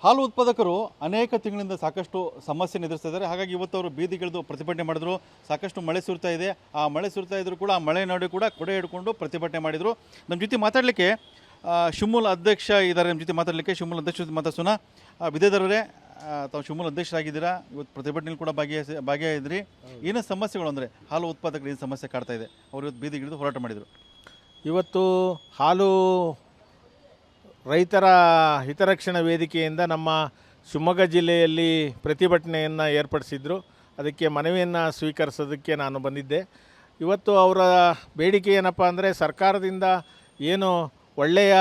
ಹಾಲು ಉತ್ಪಾದಕರು ಅನೇಕ ತಿಂಗಳಿಂದ ಸಾಕಷ್ಟು ಸಮಸ್ಯೆ ಎದುರಿಸ್ತಿದ್ದಾರೆ. ಹಾಗಾಗಿ ಇವತ್ತು ಅವರು ಬೀದಿಗಿಳಿದು ಪ್ರತಿಭಟನೆ ಮಾಡಿದ್ರು. ಸಾಕಷ್ಟು ಮಳೆ ಸುರಿತಾ ಇದೆ. ಆ ಮಳೆ ಸುರಿತಾ ಇದ್ರು ಕೂಡ ಆ ಮಳೆ ನಡುವೆ ಕೂಡ ಕೊಡೆ ಹಿಡ್ಕೊಂಡು ಪ್ರತಿಭಟನೆ ಮಾಡಿದರು. ನಮ್ಮ ಜೊತೆ ಮಾತಾಡಲಿಕ್ಕೆ ಶಿಮೂಲ್ ಅಧ್ಯಕ್ಷ ಇದ್ದಾರೆ. ನಮ್ಮ ಜೊತೆ ಮಾತಾಡಲಿಕ್ಕೆ ಶಿಮೂಲ್ ಅಧ್ಯಕ್ಷ ಜೊತೆ ಮಾತಾಡ್ಸೋಣ. ವಿದ್ಯಾಧರರೇ, ತಾವು ಶಿಮೂಲ್ ಅಧ್ಯಕ್ಷರಾಗಿದ್ದೀರಾ, ಇವತ್ತು ಪ್ರತಿಭಟನೆಯಲ್ಲಿ ಕೂಡ ಭಾಗಿಯಾಗಿದ್ರಿ. ಏನೇ ಸಮಸ್ಯೆಗಳು ಅಂದರೆ ಹಾಲು ಉತ್ಪಾದಕರು ಏನು ಸಮಸ್ಯೆ ಕಾಡ್ತಾ ಇದೆ, ಅವರು ಇವತ್ತು ಬೀದಿಗಿಳಿದು ಹೋರಾಟ ಮಾಡಿದರು. ಇವತ್ತು ಹಾಲು ರೈತರ ಹಿತರಕ್ಷಣಾ ವೇದಿಕೆಯಿಂದ ನಮ್ಮ ಶಿವಮೊಗ್ಗ ಜಿಲ್ಲೆಯಲ್ಲಿ ಪ್ರತಿಭಟನೆಯನ್ನು ಏರ್ಪಡಿಸಿದ್ರು. ಅದಕ್ಕೆ ಮನವಿಯನ್ನು ಸ್ವೀಕರಿಸೋದಕ್ಕೆ ನಾನು ಬಂದಿದ್ದೆ. ಇವತ್ತು ಅವರ ಬೇಡಿಕೆ ಏನಪ್ಪ ಅಂದರೆ, ಸರ್ಕಾರದಿಂದ ಏನು ಒಳ್ಳೆಯ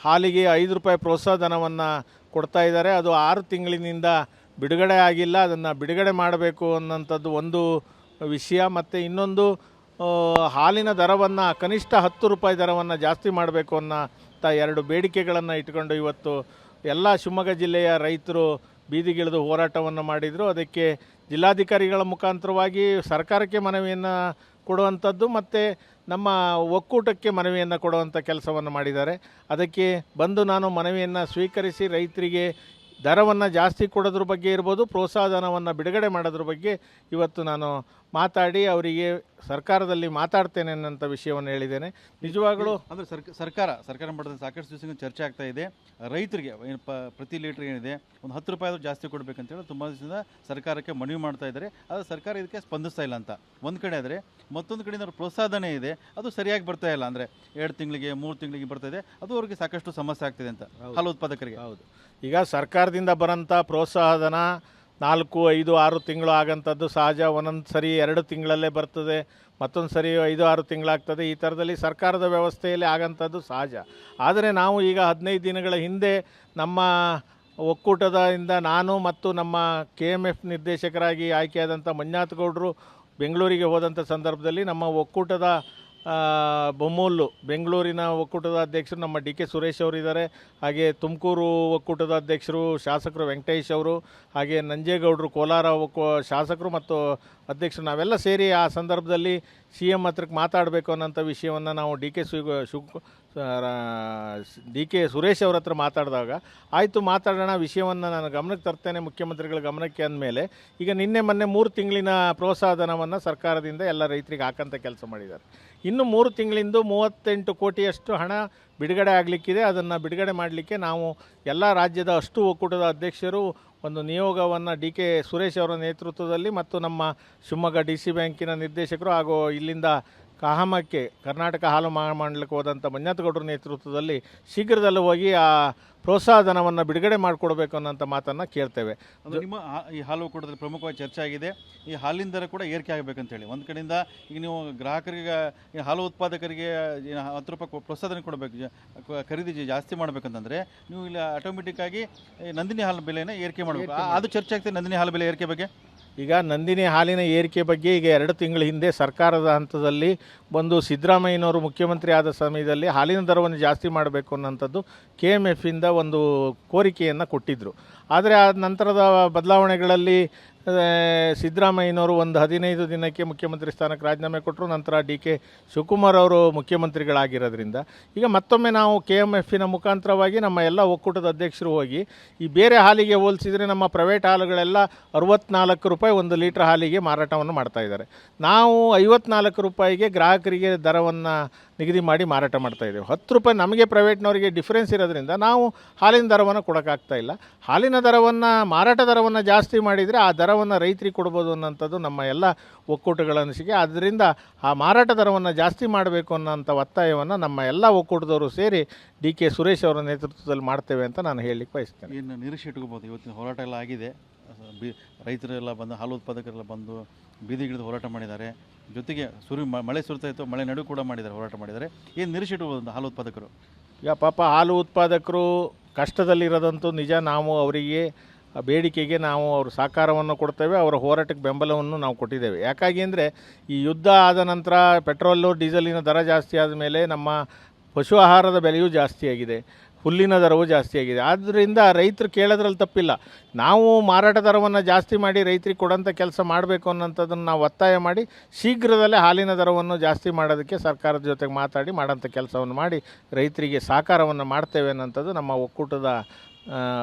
ಹಾಲಿಗೆ 5 ರೂಪಾಯಿ ಪ್ರೋತ್ಸಾಹಧನವನ್ನು ಕೊಡ್ತಾ ಇದ್ದಾರೆ, ಅದು 6 ತಿಂಗಳಿನಿಂದ ಬಿಡುಗಡೆ ಆಗಿಲ್ಲ. ಅದನ್ನು ಬಿಡುಗಡೆ ಮಾಡಬೇಕು ಅನ್ನೋಂಥದ್ದು ಒಂದು ವಿಷಯ. ಮತ್ತು ಇನ್ನೊಂದು, ಹಾಲಿನ ದರವನ್ನು ಕನಿಷ್ಠ 10 ರೂಪಾಯಿ ದರವನ್ನು ಜಾಸ್ತಿ ಮಾಡಬೇಕು ಅನ್ನೋ 2 ಬೇಡಿಕೆಗಳನ್ನು ಇಟ್ಕೊಂಡು ಇವತ್ತು ಎಲ್ಲ ಶಿವಮೊಗ್ಗ ಜಿಲ್ಲೆಯ ರೈತರು ಬೀದಿಗಿಳಿದು ಹೋರಾಟವನ್ನು ಮಾಡಿದರು. ಅದಕ್ಕೆ ಜಿಲ್ಲಾಧಿಕಾರಿಗಳ ಮುಖಾಂತರವಾಗಿ ಸರ್ಕಾರಕ್ಕೆ ಮನವಿಯನ್ನು ಕೊಡುವಂಥದ್ದು ಮತ್ತು ನಮ್ಮ ಒಕ್ಕೂಟಕ್ಕೆ ಮನವಿಯನ್ನು ಕೊಡುವಂಥ ಕೆಲಸವನ್ನು ಮಾಡಿದ್ದಾರೆ. ಅದಕ್ಕೆ ಬಂದು ನಾನು ಮನವಿಯನ್ನು ಸ್ವೀಕರಿಸಿ ರೈತರಿಗೆ ದರವನ್ನು ಜಾಸ್ತಿ ಕೊಡೋದ್ರ ಬಗ್ಗೆ ಇರ್ಬೋದು, ಪ್ರೋತ್ಸಾಹಧನವನ್ನು ಬಿಡುಗಡೆ ಮಾಡೋದ್ರ ಬಗ್ಗೆ ಇವತ್ತು ನಾನು ಮಾತಾಡಿ ಅವರಿಗೆ ಸರ್ಕಾರದಲ್ಲಿ ಮಾತಾಡ್ತೇನೆ ಅನ್ನೋಂಥ ವಿಷಯವನ್ನು ಹೇಳಿದ್ದೇನೆ. ನಿಜವಾಗಲೂ ಅಂದರೆ ಸರ್ಕಾರ ಮಟ್ಟದಲ್ಲಿ ಸಾಕಷ್ಟು ದಿವಸದಿಂದ ಚರ್ಚೆ ಆಗ್ತಾ ಇದೆ. ರೈತರಿಗೆ ಪ್ರತಿ ಲೀಟ್ರ್ ಏನಿದೆ ಒಂದು 10 ರೂಪಾಯಿ ಜಾಸ್ತಿ ಕೊಡಬೇಕಂತೇಳಿ ತುಂಬ ದಿವಸದಿಂದ ಸರ್ಕಾರಕ್ಕೆ ಮನವಿ ಮಾಡ್ತಾ ಇದ್ದಾರೆ. ಆದರೆ ಸರ್ಕಾರ ಇದಕ್ಕೆ ಸ್ಪಂದಿಸ್ತಾ ಇಲ್ಲ ಅಂತ ಒಂದು ಕಡೆ. ಆದರೆ ಮತ್ತೊಂದು ಕಡೆಯಿಂದ ಪ್ರೋತ್ಸಾಹಧನ ಇದೆ, ಅದು ಸರಿಯಾಗಿ ಬರ್ತಾ ಇಲ್ಲ. ಅಂದರೆ 2 ತಿಂಗಳಿಗೆ 3 ತಿಂಗಳಿಗೆ ಬರ್ತಾ ಇದೆ. ಅದು ಅವ್ರಿಗೆ ಸಾಕಷ್ಟು ಸಮಸ್ಯೆ ಆಗ್ತಿದೆ ಅಂತ ಹಾಲು ಉತ್ಪಾದಕರಿಗೆ. ಹೌದು, ಈಗ ಸರ್ಕಾರದಿಂದ ಬರೋಂಥ ಪ್ರೋತ್ಸಾಹಧನ 4, 5, 6 ತಿಂಗಳು ಆಗೋಂಥದ್ದು ಸಹಜ. ಒಂದೊಂದು ಸರಿ 2 ತಿಂಗಳಲ್ಲೇ ಬರ್ತದೆ, ಮತ್ತೊಂದು ಸರಿ 5, 6 ತಿಂಗಳಾಗ್ತದೆ. ಈ ಥರದಲ್ಲಿ ಸರ್ಕಾರದ ವ್ಯವಸ್ಥೆಯಲ್ಲಿ ಆಗೋಂಥದ್ದು ಸಹಜ. ಆದರೆ ನಾವು ಈಗ 15 ದಿನಗಳ ಹಿಂದೆ ನಮ್ಮ ಒಕ್ಕೂಟದಿಂದ ನಾನು ಮತ್ತು ನಮ್ಮ KMF ನಿರ್ದೇಶಕರಾಗಿ ಆಯ್ಕೆಯಾದಂಥ ಮಂಜುನಾಥ್ ಗೌಡರು ಬೆಂಗಳೂರಿಗೆ ಹೋದಂಥ ಸಂದರ್ಭದಲ್ಲಿ ನಮ್ಮ ಒಕ್ಕೂಟದ ಬೊಮ್ಮೂಲು ಬೆಂಗಳೂರಿನ ಒಕ್ಕೂಟದ ಅಧ್ಯಕ್ಷರು ನಮ್ಮ DK ಸುರೇಶ್ ಅವರಿದ್ದಾರೆ. ಹಾಗೆ ತುಮಕೂರು ಒಕ್ಕೂಟದ ಅಧ್ಯಕ್ಷರು ಶಾಸಕರು ವೆಂಕಟೇಶ್ ಅವರು, ಹಾಗೆ ನಂಜೇಗೌಡರು ಕೋಲಾರ ಶಾಸಕರು ಮತ್ತು ಅಧ್ಯಕ್ಷರು, ನಾವೆಲ್ಲ ಸೇರಿ ಆ ಸಂದರ್ಭದಲ್ಲಿ CM ಹತ್ರಕ್ಕೆ ಮಾತಾಡಬೇಕು ಅನ್ನೋಂಥ ವಿಷಯವನ್ನು ನಾವು DK ಸುರೇಶ್ ಅವ್ರ ಹತ್ರ ಮಾತಾಡಿದಾಗ, ಆಯಿತು ಮಾತಾಡೋಣ, ವಿಷಯವನ್ನು ನಾನು ಗಮನಕ್ಕೆ ತರ್ತೇನೆ ಮುಖ್ಯಮಂತ್ರಿಗಳ ಗಮನಕ್ಕೆ ಅಂದಮೇಲೆ ಈಗ ನಿನ್ನೆ ಮೊನ್ನೆ 3 ತಿಂಗಳಿನ ಪ್ರೋತ್ಸಾಹಧನವನ್ನು ಸರ್ಕಾರದಿಂದ ಎಲ್ಲ ರೈತರಿಗೆ ಹಾಕೋಂಥ ಕೆಲಸ ಮಾಡಿದ್ದಾರೆ. ಇನ್ನು 3 ತಿಂಗಳಿಂದ 38 ಕೋಟಿಯಷ್ಟು ಹಣ ಬಿಡುಗಡೆ ಆಗಲಿಕ್ಕಿದೆ. ಅದನ್ನು ಬಿಡುಗಡೆ ಮಾಡಲಿಕ್ಕೆ ನಾವು ಎಲ್ಲ ರಾಜ್ಯದ ಅಷ್ಟು ಒಕ್ಕೂಟದ ಅಧ್ಯಕ್ಷರು ಒಂದು ನಿಯೋಗವನ್ನು DK ಸುರೇಶ್ ಅವರ ನೇತೃತ್ವದಲ್ಲಿ ಮತ್ತು ನಮ್ಮ ಶಿವಮೊಗ್ಗ DC ಬ್ಯಾಂಕಿನ ನಿರ್ದೇಶಕರು ಹಾಗೂ ಇಲ್ಲಿಂದ ಕಾಹಮಕ್ಕೆ ಕರ್ನಾಟಕ ಹಾಲು ಮಂಡಲಕ್ಕೆ ಹೋದಂಥ ಮಂಜುನಾಥ್ ಗೌಡರ ನೇತೃತ್ವದಲ್ಲಿ ಶೀಘ್ರದಲ್ಲೇ ಹೋಗಿ ಆ ಪ್ರೋತ್ಸಾಹಧನವನ್ನು ಬಿಡುಗಡೆ ಮಾಡಿಕೊಡ್ಬೇಕು ಅನ್ನೋಂಥ ಮಾತನ್ನು ಕೇಳ್ತೇವೆ. ನಿಮ್ಮ ಈ ಹಾಲು ಒಕ್ಕೂಟದಲ್ಲಿ ಪ್ರಮುಖವಾಗಿ ಚರ್ಚೆ ಆಗಿದೆ, ಈ ಹಾಲಿನ ದರ ಕೂಡ ಏರಿಕೆ ಆಗಬೇಕಂತೇಳಿ. ಒಂದು ಕಡೆಯಿಂದ ಈಗ ನೀವು ಗ್ರಾಹಕರಿಗೆ, ಹಾಲು ಉತ್ಪಾದಕರಿಗೆ 10 ರೂಪಾಯಿ ಪ್ರೋತ್ಸಾಹಧನ ಕೊಡಬೇಕು, ಖರೀದಿ ಜಾಸ್ತಿ ಮಾಡಬೇಕಂತಂದರೆ ನೀವು ಇಲ್ಲಿ ಆಟೋಮೆಟಿಕ್ಕಾಗಿ ನಂದಿನಿ ಹಾಲು ಬೆಲೆಯನ್ನು ಏರಿಕೆ ಮಾಡಬೇಕು. ಅದು ಚರ್ಚೆ ಆಗ್ತದೆ ನಂದಿನಿ ಹಾಲು ಬೆಲೆ ಏರಿಕೆ ಬಗ್ಗೆ. ಈಗ ನಂದಿನಿ ಹಾಲಿನ ಏರಿಕೆ ಬಗ್ಗೆ ಈಗ 2 ತಿಂಗಳ ಹಿಂದೆ ಸರ್ಕಾರದ ಹಂತದಲ್ಲಿ ಬಂದು ಸಿದ್ದರಾಮಯ್ಯನವರು ಮುಖ್ಯಮಂತ್ರಿ ಆದ ಸಮಯದಲ್ಲಿ ಹಾಲಿನ ದರವನ್ನು ಜಾಸ್ತಿ ಮಾಡಬೇಕು ಅನ್ನೋಂಥದ್ದು KMFಯಿಂದ ಒಂದು ಕೋರಿಕೆಯನ್ನು ಕೊಟ್ಟಿದ್ದರು. ಆದರೆ ಆ ನಂತರದ ಬದಲಾವಣೆಗಳಲ್ಲಿ ಸಿದ್ದರಾಮಯ್ಯನವರು ಒಂದು 15 ದಿನಕ್ಕೆ ಮುಖ್ಯಮಂತ್ರಿ ಸ್ಥಾನಕ್ಕೆ ರಾಜೀನಾಮೆ ಕೊಟ್ಟರು. ನಂತರ DK ಶಿವಕುಮಾರ್ ಅವರು ಮುಖ್ಯಮಂತ್ರಿಗಳಾಗಿರೋದ್ರಿಂದ ಈಗ ಮತ್ತೊಮ್ಮೆ ನಾವು KMFನ ಮುಖಾಂತರವಾಗಿ ನಮ್ಮ ಎಲ್ಲ ಒಕ್ಕೂಟದ ಅಧ್ಯಕ್ಷರು ಹೋಗಿ ಈ ಬೇರೆ ಹಾಲಿಗೆ ಹೋಲಿಸಿದರೆ ನಮ್ಮ ಪ್ರೈವೇಟ್ ಹಾಲುಗಳೆಲ್ಲ 64 ರೂಪಾಯಿ 1 ಲೀಟ್ರ್ ಹಾಲಿಗೆ ಮಾರಾಟವನ್ನು ಮಾಡ್ತಾಯಿದ್ದಾರೆ. ನಾವು 54 ರೂಪಾಯಿಗೆ ಗ್ರಾಹಕರಿಗೆ ದರವನ್ನು ನಿಗದಿ ಮಾಡಿ ಮಾರಾಟ ಮಾಡ್ತಾಯಿದ್ದೇವೆ. 10 ರೂಪಾಯಿ ನಮಗೆ ಪ್ರೈವೇಟ್ನವರಿಗೆ ಡಿಫ್ರೆನ್ಸ್ ಇರೋದ್ರಿಂದ ನಾವು ಹಾಲಿನ ದರವನ್ನು ಕೊಡೋಕ್ಕಾಗ್ತಾ ಇಲ್ಲ. ಹಾಲಿನ ದರವನ್ನು, ಮಾರಾಟ ದರವನ್ನು ಜಾಸ್ತಿ ಮಾಡಿದರೆ ಆ ದರವನ್ನು ರೈತರಿಗೆ ಕೊಡ್ಬೋದು ಅನ್ನೋಂಥದ್ದು ನಮ್ಮ ಎಲ್ಲ ಒಕ್ಕೂಟಗಳ ಅನಿಸಿಕೆ. ಆದ್ದರಿಂದ ಆ ಮಾರಾಟ ದರವನ್ನು ಜಾಸ್ತಿ ಮಾಡಬೇಕು ಅನ್ನೋಂಥ ಒತ್ತಾಯವನ್ನು ನಮ್ಮ ಎಲ್ಲ ಒಕ್ಕೂಟದವರು ಸೇರಿ DK ಸುರೇಶ್ ಅವರ ನೇತೃತ್ವದಲ್ಲಿ ಮಾಡ್ತೇವೆ ಅಂತ ನಾನು ಹೇಳಲಿಕ್ಕೆ ಬಯಸ್ತೇನೆ. ಇನ್ನು ನಿರೀಕ್ಷೆ ಇಟ್ಕೋಬೋದು. ಇವತ್ತಿನ ಹೋರಾಟ ಎಲ್ಲ ಆಗಿದೆ, ರೈತರೆಲ್ಲ ಬಂದು, ಹಾಲು ಉತ್ಪಾದಕರೆಲ್ಲ ಬಂದು ಬೀದಿಗಿಳಿದು ಹೋರಾಟ ಮಾಡಿದ್ದಾರೆ. ಜೊತೆಗೆ ಮಳೆ ಸುರಿತಾ ಇತ್ತು, ಮಳೆ ನಡುವೆ ಕೂಡ ಹೋರಾಟ ಮಾಡಿದ್ದಾರೆ. ಏನು ನಿರೀಕ್ಷೆ ಇಟ್ಕೋಬೋದು ಹಾಲು ಉತ್ಪಾದಕರು? ಈಗ ಪಾಪ ಹಾಲು ಉತ್ಪಾದಕರು ಕಷ್ಟದಲ್ಲಿರೋದಂತೂ ನಿಜ. ನಾವು ಅವರಿಗೆ ಬೇಡಿಕೆಗೆ ನಾವು ಅವ್ರ ಸಹಕಾರವನ್ನು ಕೊಡ್ತೇವೆ, ಅವರ ಹೋರಾಟಕ್ಕೆ ಬೆಂಬಲವನ್ನು ನಾವು ಕೊಟ್ಟಿದ್ದೇವೆ. ಯಾಕಾಗಿ ಅಂದರೆ ಈ ಯುದ್ಧ ಆದ ನಂತರ ಪೆಟ್ರೋಲು ಡೀಸೆಲಿನ ದರ ಜಾಸ್ತಿ ಆದಮೇಲೆ ನಮ್ಮ ಪಶು ಆಹಾರದ ಬೆಲೆಯೂ ಜಾಸ್ತಿಯಾಗಿದೆ, ಹುಲ್ಲಿನ ದರವೂ ಜಾಸ್ತಿಯಾಗಿದೆ. ಆದ್ದರಿಂದ ರೈತರು ಕೇಳೋದ್ರಲ್ಲಿ ತಪ್ಪಿಲ್ಲ. ನಾವು ಮಾರಾಟ ದರವನ್ನು ಜಾಸ್ತಿ ಮಾಡಿ ರೈತರಿಗೆ ಕೊಡೋಂಥ ಕೆಲಸ ಮಾಡಬೇಕು ಅನ್ನೋಂಥದ್ದನ್ನು ನಾವು ಒತ್ತಾಯ ಮಾಡಿ ಶೀಘ್ರದಲ್ಲೇ ಹಾಲಿನ ದರವನ್ನು ಜಾಸ್ತಿ ಮಾಡೋದಕ್ಕೆ ಸರ್ಕಾರದ ಜೊತೆಗೆ ಮಾತಾಡಿ ಮಾಡೋಂಥ ಕೆಲಸವನ್ನು ಮಾಡಿ ರೈತರಿಗೆ ಸಹಕಾರವನ್ನು ಮಾಡ್ತೇವೆ ಅನ್ನೋಂಥದ್ದು ನಮ್ಮ ಒಕ್ಕೂಟದ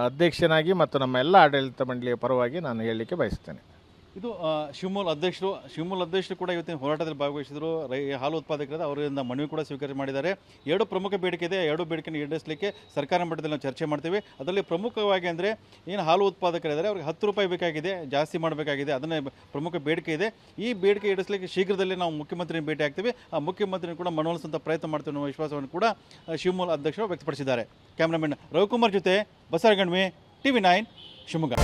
ಅಧ್ಯಕ್ಷನಾಗಿ ಮತ್ತು ನಮ್ಮ ಎಲ್ಲ ಆಡಳಿತ ಮಂಡಳಿಯ ಪರವಾಗಿ ನಾನು ಹೇಳಲಿಕ್ಕೆ ಬಯಸ್ತೇನೆ. ಇದು ಶಿವಮೂಲ್ ಅಧ್ಯಕ್ಷರು ಕೂಡ ಇವತ್ತಿನ ಹೋರಾಟದಲ್ಲಿ ಭಾಗವಹಿಸಿದರು. ಹಾಲು ಉತ್ಪಾದಕರಾದ ಅವರಿಂದ ಮನವಿ ಕೂಡ ಸ್ವೀಕಾರ ಮಾಡಿದ್ದಾರೆ. ಎರಡು ಪ್ರಮುಖ ಬೇಡಿಕೆ ಇದೆ. ಎರಡು ಬೇಡಿಕೆಯನ್ನು ಈಡೇರಿಸಲಿಕ್ಕೆ ಸರ್ಕಾರ ಮಟ್ಟದಲ್ಲಿ ನಾವು ಚರ್ಚೆ ಮಾಡ್ತೀವಿ. ಅದರಲ್ಲಿ ಪ್ರಮುಖವಾಗಿ ಅಂದರೆ ಏನು ಹಾಲು ಉತ್ಪಾದಕರಿದ್ದಾರೆ ಅವ್ರಿಗೆ 10 ರೂಪಾಯಿ ಬೇಕಾಗಿದೆ, ಜಾಸ್ತಿ ಮಾಡಬೇಕಾಗಿದೆ, ಅದನ್ನೇ ಪ್ರಮುಖ ಬೇಡಿಕೆ ಇದೆ. ಈ ಬೇಡಿಕೆ ಈಡೇರಿಸಲಿಕ್ಕೆ ಶೀಘ್ರದಲ್ಲೇ ನಾವು ಮುಖ್ಯಮಂತ್ರಿನ ಭೇಟಿ ಆಗ್ತೀವಿ. ಆ ಮುಖ್ಯಮಂತ್ರಿನ ಕೂಡ ಮನವೊಲಿಸುವಂಥ ಪ್ರಯತ್ನ ಮಾಡ್ತೀವಿ ಅನ್ನೋ ವಿಶ್ವಾಸವನ್ನು ಕೂಡ ಶಿವಮೂಲ್ ಅಧ್ಯಕ್ಷರು ವ್ಯಕ್ತಪಡಿಸಿದ್ದಾರೆ. ಕ್ಯಾಮ್ರಾಮನ್ ರವಿಕುಮಾರ್ ಜೊತೆ ಬಸವಗಣ್ವಿ, TV9 ಶಿವಮೊಗ್ಗ.